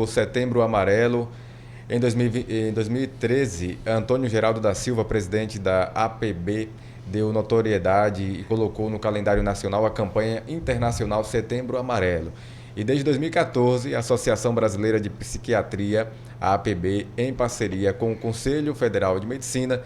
O Setembro Amarelo. Em 2013, Antônio Geraldo da Silva, presidente da APB, deu notoriedade e colocou no calendário nacional a campanha internacional Setembro Amarelo. E desde 2014, a Associação Brasileira de Psiquiatria, a APB, em parceria com o Conselho Federal de Medicina,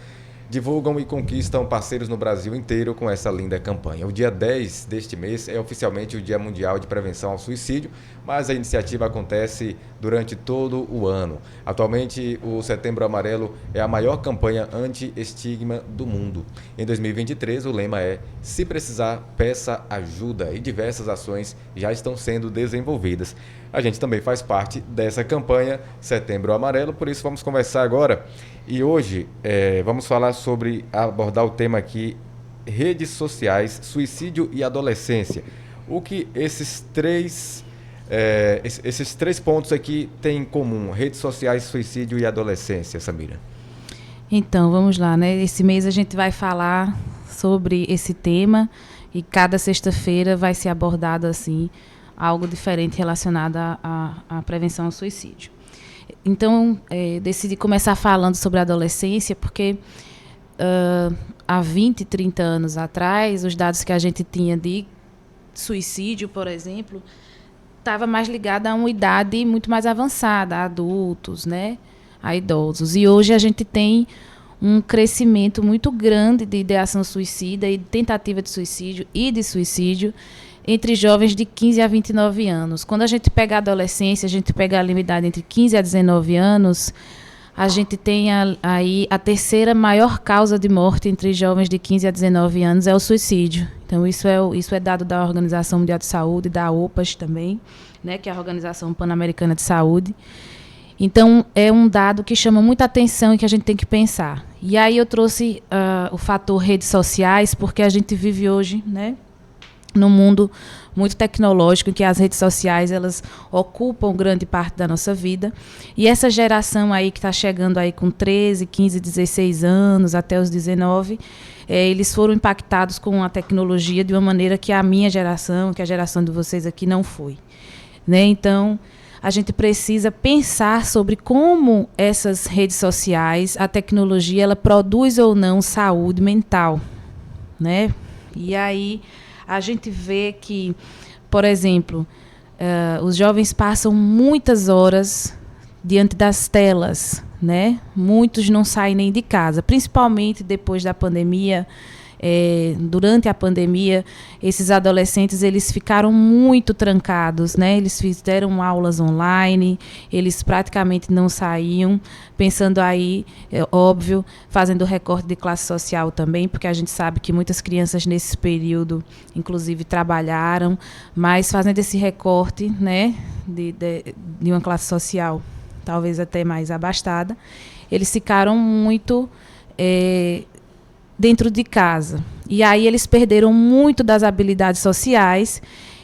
divulgam e conquistam parceiros no Brasil inteiro com essa linda campanha. O dia 10 deste mês é oficialmente o Dia Mundial de Prevenção ao Suicídio, mas a iniciativa acontece durante todo o ano. Atualmente, o Setembro Amarelo é a maior campanha anti-estigma do mundo. Em 2023, o lema é "Se precisar, peça ajuda", e diversas ações já estão sendo desenvolvidas. A gente também faz parte dessa campanha Setembro Amarelo, por isso vamos conversar agora. E hoje vamos falar abordar o tema aqui, redes sociais, suicídio e adolescência. O que esses três pontos aqui têm em comum, redes sociais, suicídio e adolescência, Samira? Então, vamos lá, né? Esse mês a gente vai falar sobre esse tema e cada sexta-feira vai ser abordado assim algo diferente relacionado à prevenção ao suicídio. Então, decidi começar falando sobre a adolescência porque há 20, 30 anos atrás, os dados que a gente tinha de suicídio, por exemplo, estava mais ligado a uma idade muito mais avançada, a adultos, né, a idosos. E hoje a gente tem um crescimento muito grande de ideação suicida e de tentativa de suicídio e de suicídio entre jovens de 15 a 29 anos. Quando a gente pega a adolescência, a gente pega a idade entre 15 a 19 anos, a gente tem aí a terceira maior causa de morte entre jovens de 15 a 19 anos é o suicídio. Então, isso é dado da Organização Mundial de Saúde, da OPAS também, né, que é a Organização Pan-Americana de Saúde. Então, é um dado que chama muita atenção e que a gente tem que pensar. E aí eu trouxe o fator redes sociais, porque a gente vive hoje, né, num mundo muito tecnológico, em que as redes sociais elas ocupam grande parte da nossa vida. E essa geração aí que está chegando aí com 13, 15, 16 anos, até os 19, eles foram impactados com a tecnologia de uma maneira que a minha geração, que a geração de vocês aqui não foi, né? Então, a gente precisa pensar sobre como essas redes sociais, a tecnologia, ela produz ou não saúde mental, né? E aí a gente vê que, por exemplo, os jovens passam muitas horas diante das telas, né? Muitos não saem nem de casa, principalmente depois da pandemia. Durante a pandemia, esses adolescentes eles ficaram muito trancados, né? Eles fizeram aulas online, eles praticamente não saíam, pensando aí, óbvio, fazendo recorte de classe social também, porque a gente sabe que muitas crianças nesse período, inclusive, trabalharam, mas fazendo esse recorte, né, de uma classe social talvez até mais abastada, eles ficaram muito dentro de casa. E aí eles perderam muito das habilidades sociais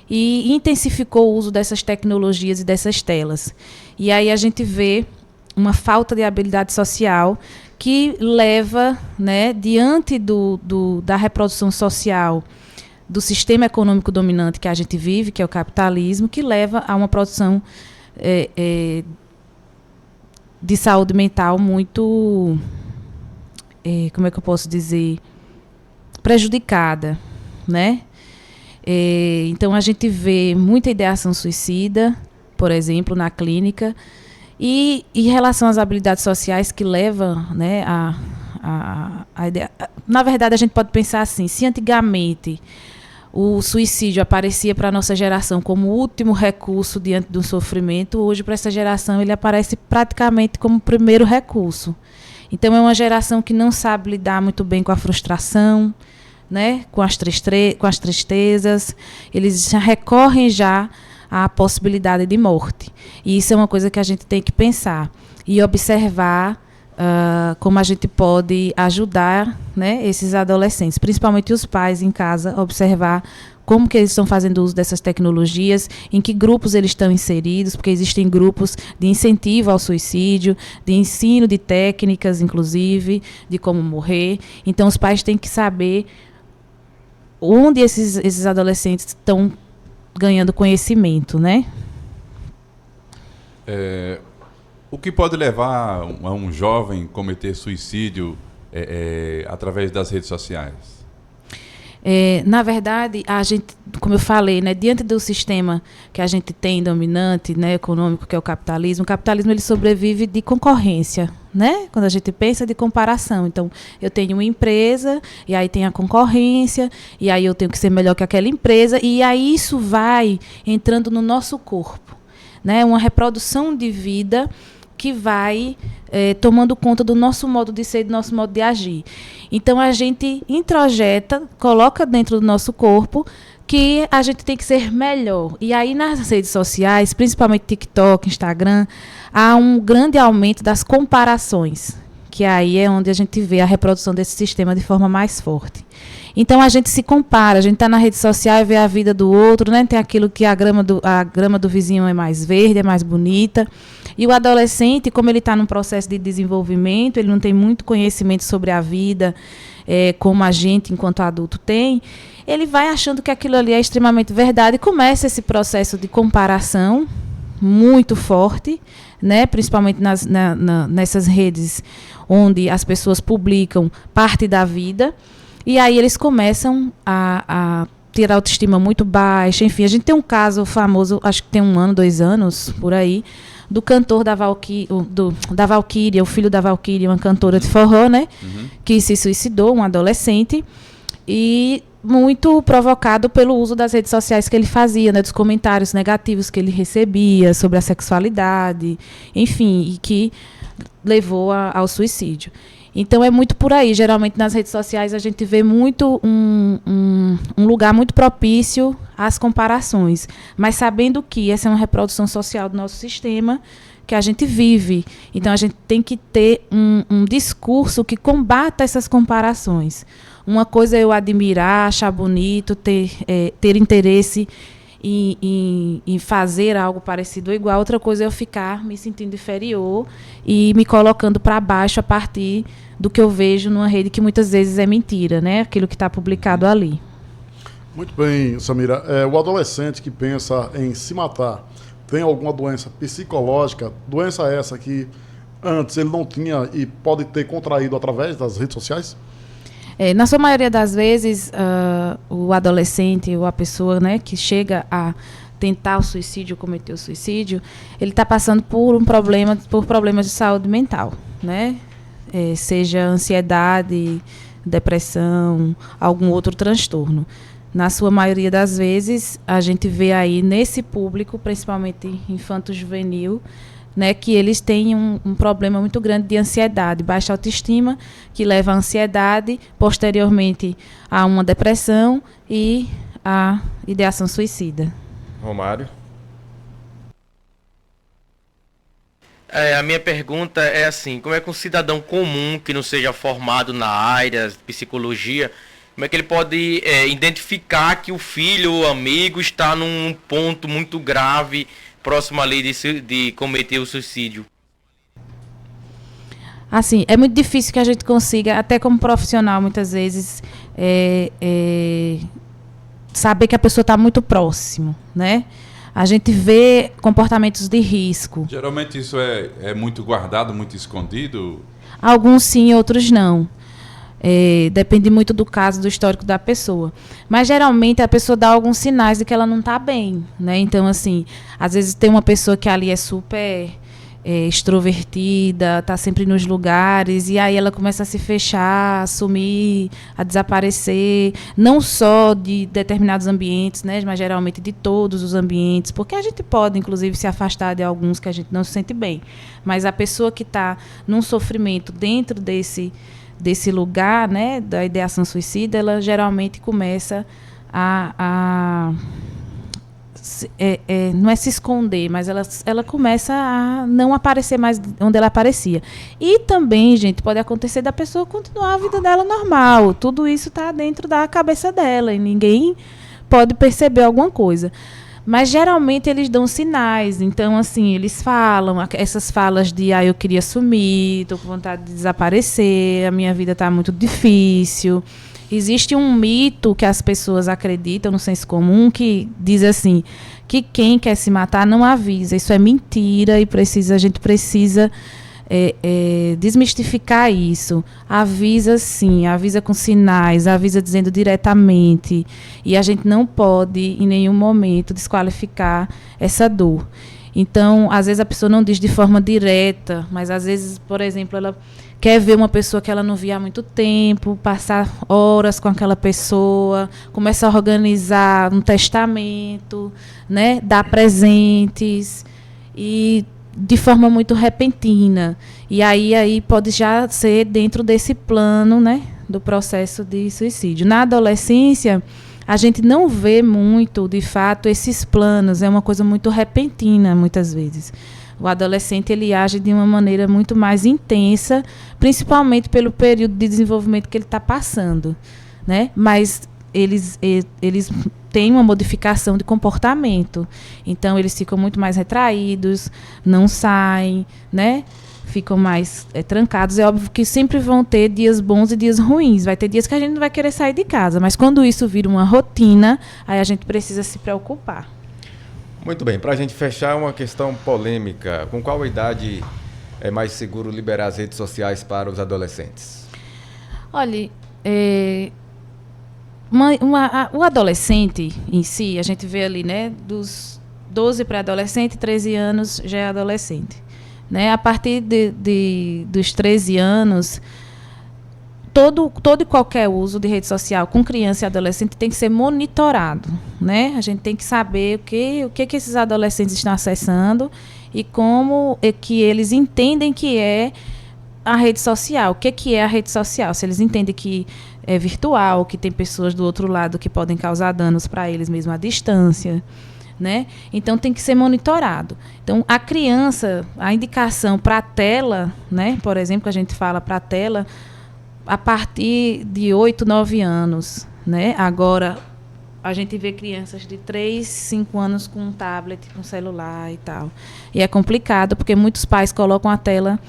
e intensificou o uso dessas tecnologias e dessas telas. E aí a gente vê uma falta de habilidade social que leva, né, diante da reprodução social do sistema econômico dominante que a gente vive, que é o capitalismo, que leva a uma produção de saúde mental muito, como é que eu posso dizer, prejudicada, né? Então, a gente vê muita ideação suicida, por exemplo, na clínica, e em relação às habilidades sociais que levam, né, a ideia. Na verdade, a gente pode pensar assim, se antigamente o suicídio aparecia para a nossa geração como o último recurso diante do sofrimento, hoje, para essa geração, ele aparece praticamente como o primeiro recurso. Então, é uma geração que não sabe lidar muito bem com a frustração, né, com as tristezas. Eles já recorrem à possibilidade de morte. E isso é uma coisa que a gente tem que pensar e observar como a gente pode ajudar, né, esses adolescentes, principalmente os pais em casa, observar como que eles estão fazendo uso dessas tecnologias, em que grupos eles estão inseridos, porque existem grupos de incentivo ao suicídio, de ensino de técnicas, inclusive, de como morrer. Então, os pais têm que saber onde esses adolescentes estão ganhando conhecimento, né? O que pode levar a um jovem cometer suicídio através das redes sociais? Na verdade, a gente, como eu falei, né, diante do sistema que a gente tem dominante, né, econômico, que é o capitalismo ele sobrevive de concorrência, né? Quando a gente pensa de comparação. Então, eu tenho uma empresa, e aí tem a concorrência, e aí eu tenho que ser melhor que aquela empresa, e aí isso vai entrando no nosso corpo, né? Uma reprodução de vida que vai tomando conta do nosso modo de ser e do nosso modo de agir. Então, a gente introjeta, coloca dentro do nosso corpo que a gente tem que ser melhor. E aí, nas redes sociais, principalmente TikTok, Instagram, há um grande aumento das comparações, que aí é onde a gente vê a reprodução desse sistema de forma mais forte. Então, a gente se compara, a gente está na rede social e vê a vida do outro, né? Tem aquilo que a grama do vizinho é mais verde, é mais bonita. E o adolescente, como ele está num processo de desenvolvimento, ele não tem muito conhecimento sobre a vida, como a gente, enquanto adulto, tem, ele vai achando que aquilo ali é extremamente verdade e começa esse processo de comparação muito forte, né? Principalmente nessas redes onde as pessoas publicam parte da vida. E aí eles começam a ter autoestima muito baixa. Enfim, a gente tem um caso famoso, acho que tem 1 ano, 2 anos, por aí, do cantor da Valquíria, o filho da Valquíria, uma cantora de forró, né? Uhum. Que se suicidou, um adolescente, e muito provocado pelo uso das redes sociais que ele fazia, né? Dos comentários negativos que ele recebia sobre a sexualidade, enfim, e que levou ao suicídio. Então, é muito por aí. Geralmente, nas redes sociais, a gente vê muito um lugar muito propício às comparações. Mas sabendo que essa é uma reprodução social do nosso sistema, que a gente vive. Então, a gente tem que ter um discurso que combata essas comparações. Uma coisa é eu admirar, achar bonito, ter interesse em fazer algo parecido ou igual. Outra coisa é eu ficar me sentindo inferior e me colocando para baixo a partir do que eu vejo numa rede que muitas vezes é mentira, né? Aquilo que está publicado ali. Muito bem, Samira. O adolescente que pensa em se matar tem alguma doença psicológica, doença essa que antes ele não tinha e pode ter contraído através das redes sociais? Na sua maioria das vezes, o adolescente ou a pessoa, né, que chega a tentar o suicídio, cometer o suicídio, ele está passando por problemas de saúde mental, né? Seja ansiedade, depressão, algum outro transtorno. Na sua maioria das vezes, a gente vê aí nesse público, principalmente infanto-juvenil, né, que eles têm um problema muito grande de ansiedade, baixa autoestima, que leva à ansiedade, posteriormente a uma depressão e a ideação suicida. Romário? A minha pergunta é assim, como é que um cidadão comum que não seja formado na área de psicologia, como é que ele pode identificar que o filho ou amigo está num ponto muito grave, próximo ali de cometer o suicídio? Assim, é muito difícil que a gente consiga, até como profissional, muitas vezes, saber que a pessoa está muito próximo, né? A gente vê comportamentos de risco. Geralmente isso é muito guardado, muito escondido? Alguns sim, outros não. Depende muito do caso, do histórico da pessoa. Mas, geralmente, a pessoa dá alguns sinais de que ela não está bem, né? Então, assim, às vezes tem uma pessoa que ali é super extrovertida, está sempre nos lugares, e aí ela começa a se fechar, a sumir, a desaparecer, não só de determinados ambientes, né? Mas geralmente de todos os ambientes, porque a gente pode, inclusive, se afastar de alguns que a gente não se sente bem. Mas a pessoa que está num sofrimento dentro desse lugar, né, da ideação suicida, ela geralmente começa não é se esconder, mas ela começa a não aparecer mais onde ela aparecia. E também, gente, pode acontecer da pessoa continuar a vida dela normal. Tudo isso está dentro da cabeça dela e ninguém pode perceber alguma coisa. Mas, geralmente, eles dão sinais. Então, assim, eles falam, essas falas de eu queria sumir, estou com vontade de desaparecer, a minha vida está muito difícil. Existe um mito que as pessoas acreditam no senso comum que diz assim, que quem quer se matar não avisa. Isso é mentira e a gente precisa desmistificar isso. Avisa sim, avisa com sinais, avisa dizendo diretamente. E a gente não pode, em nenhum momento, desqualificar essa dor. Então, às vezes a pessoa não diz de forma direta, mas às vezes, por exemplo, ela quer ver uma pessoa que ela não via há muito tempo, passar horas com aquela pessoa, começa a organizar um testamento, né, dar presentes, e de forma muito repentina. E aí pode já ser dentro desse plano, né, do processo de suicídio. Na adolescência, a gente não vê muito, de fato, esses planos. É uma coisa muito repentina, muitas vezes. O adolescente ele age de uma maneira muito mais intensa, principalmente pelo período de desenvolvimento que ele está passando, né? Mas eles têm uma modificação de comportamento. Então, eles ficam muito mais retraídos, não saem, né? Ficam mais trancados. É óbvio que sempre vão ter dias bons e dias ruins. Vai ter dias que a gente não vai querer sair de casa. Mas quando isso vira uma rotina, aí a gente precisa se preocupar. Muito bem, para a gente fechar, uma questão polêmica. Com qual idade é mais seguro liberar as redes sociais para os adolescentes? Olha, o adolescente em si, a gente vê ali, né, dos 12 para adolescente, 13 anos já é adolescente. Né? A partir dos 13 anos, todo e qualquer uso de rede social com criança e adolescente tem que ser monitorado, né? A gente tem que saber o que esses adolescentes estão acessando e como é que eles entendem que é a rede social. O que é a rede social? Se eles entendem que é virtual, que tem pessoas do outro lado que podem causar danos para eles mesmo à distância, né? Então tem que ser monitorado. Então a criança, a indicação para a tela, né? Por exemplo, que a gente fala para a tela, a partir de 8, 9 anos, né? Agora, a gente vê crianças de 3, 5 anos com um tablet, com celular e tal. E é complicado, porque muitos pais colocam a tela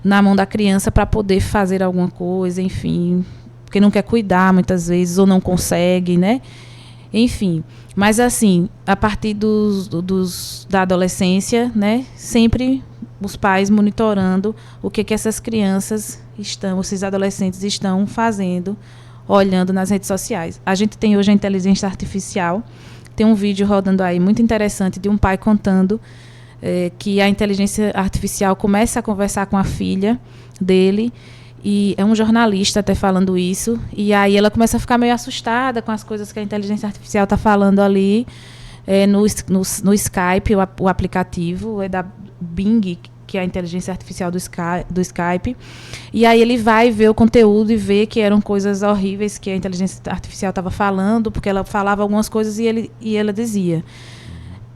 na mão da criança para poder fazer alguma coisa, enfim, porque não quer cuidar muitas vezes, ou não consegue, né? Enfim, mas assim, a partir da adolescência, né? Sempre os pais monitorando o que essas crianças esses adolescentes estão fazendo, olhando nas redes sociais. A gente tem hoje a inteligência artificial, tem um vídeo rodando aí muito interessante de um pai contando que a inteligência artificial começa a conversar com a filha dele, e é um jornalista até falando isso, e aí ela começa a ficar meio assustada com as coisas que a inteligência artificial está falando ali, no Skype, o aplicativo é da Bing, que é a inteligência artificial do Skype, e aí ele vai ver o conteúdo e vê que eram coisas horríveis que a inteligência artificial estava falando, porque ela falava algumas coisas e ela dizia.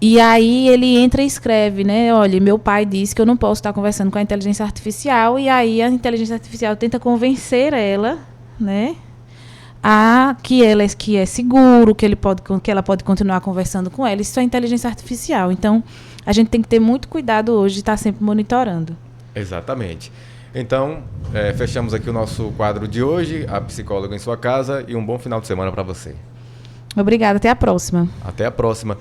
E aí ele entra e escreve, né? Olha, meu pai disse que eu não posso estar conversando com a inteligência artificial, e aí a inteligência artificial tenta convencer ela, né? Que é seguro, que ela pode continuar conversando com ela. Isso é inteligência artificial. Então, a gente tem que ter muito cuidado hoje de estar sempre monitorando. Exatamente. Então, fechamos aqui o nosso quadro de hoje, A Psicóloga em Sua Casa, e um bom final de semana para você. Obrigada, até a próxima. Até a próxima.